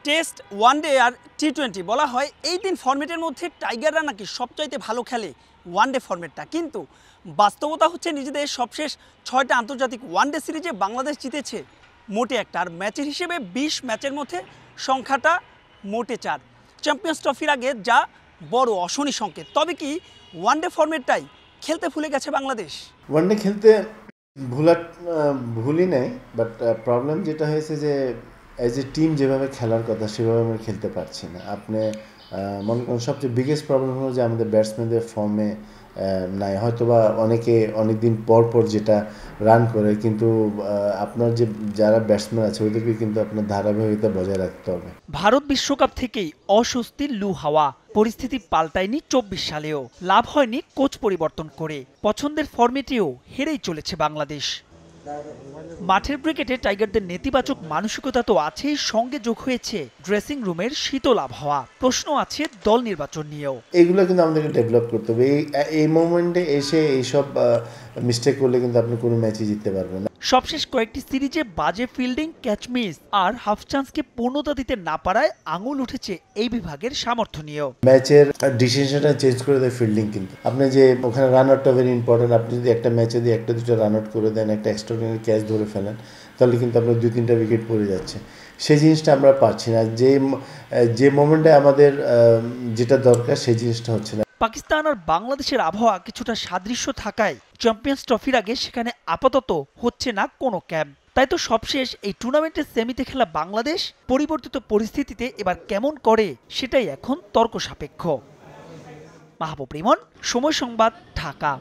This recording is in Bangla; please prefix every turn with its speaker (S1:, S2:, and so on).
S1: টেস্ট, ওয়ানডে আর টি-20 বলা হয় এই তিন ফরম্যাটের মধ্যে টাইগাররা নাকি সবচাইতে ভালো খেলে ওয়ানডে ফরম্যাটটা। কিন্তু বাস্তবতা হচ্ছে নিজেদের সবশেষ 6টা আন্তর্জাতিক ওয়ানডে সিরিজে বাংলাদেশ জিতেছে মোটে একটা, আর ম্যাচের হিসেবে 20 ম্যাচের মধ্যে সংখ্যাটা মোটে 4। চ্যাম্পিয়ন্স ট্রফির আগে যা বড় অশনি সংকেত। তবে কি ওয়ানডে ফরম্যাটটাই খেলতে ভুলে গেছে বাংলাদেশ?
S2: ওয়ানডে খেলতে ভুলি নাই, বাট প্রবলেম যেটা হয়েছে যে অ্যাজ এ টিম যেভাবে খেলার কথা সেভাবে আমরা খেলতে পারছি না। আপনি মনে করেন সবচেয়ে বিগেস্ট প্রবলেম হলো যে আমাদের ব্যাটসম্যানদের ফর্মে নাই, হয়তোবা অনেকে অনেকদিন পর পর যেটা রান করে, কিন্তু আপনার যে যারা ব্যাটসম্যান আছে ওদেরকে কিন্তু আপনার ধারাবাহিকতা বজায় রাখতে হবে।
S1: ভারত বিশ্বকাপ থেকেই অস্বস্তির লু হাওয়া, পরিস্থিতি পাল্টায়নি 24 সালেও, লাভ হয়নি কোচ পরিবর্তন করে, পছন্দের ফরম্যাটেও হেরেই চলেছে বাংলাদেশ। মাঠের ক্রিকেটে টাইগারদের নেতিবাচক মানসিকতা তো আছেই, সঙ্গে যোগ হয়েছে ড্রেসিং রুমের শীতল আবহাওয়া। প্রশ্ন আছে দল নির্বাচন নিয়েও।
S2: এইগুলো কিন্তু আমাদেরকে ডেভেলপ করতে হবে। এই মোমেন্টে এসে এইসব মিস্টেক করলে কিন্তু আপনি কোনো ম্যাচই জিততে পারবেন না।
S1: সবশেষ কয়েকটি সিরিজে বাজে ফিল্ডিং, ক্যাচ মিস আর হাফ চান্সকে পূর্ণতা দিতে না পারায় আঙুল উঠেছে এই বিভাগের সামর্থ্য নিয়েও।
S2: ম্যাচের ডিসিশনটা চেঞ্জ করে দেয় ফিল্ডিং। কিন্তু আপনি যে ওখানে রান আউটটা ভেরি ইম্পর্টেন্ট। আপনি যদি একটা ম্যাচে দিয়ে একটা দুটো রান আউট করে দেন, একটা এক্সট্রাঅর্ডিনারি ক্যাচ ধরে ফেলেন, তাহলে কিন্তু আপনার 2-3টা উইকেট পড়ে যাচ্ছে। সেই জিনিসটা আমরা পাচ্ছি না। যে মোমেন্টে আমাদের যেটা দরকার সেই জিনিসটা হচ্ছে না।
S1: পাকিস্তান আর বাংলাদেশের আবহাওয়া কিছুটা সাদৃশ্য থাকায় চ্যাম্পিয়ন্স ট্রফির আগে সেখানে আপাতত হচ্ছে না কোনো ক্যাম্প। তাই তো সবশেষ এই টুর্নামেন্টের সেমিতে খেলা বাংলাদেশ পরিবর্তিত পরিস্থিতিতে এবার কেমন করে সেটাই এখন তর্ক সাপেক্ষ। মাহবুব রিমন, সময় সংবাদ, ঢাকা।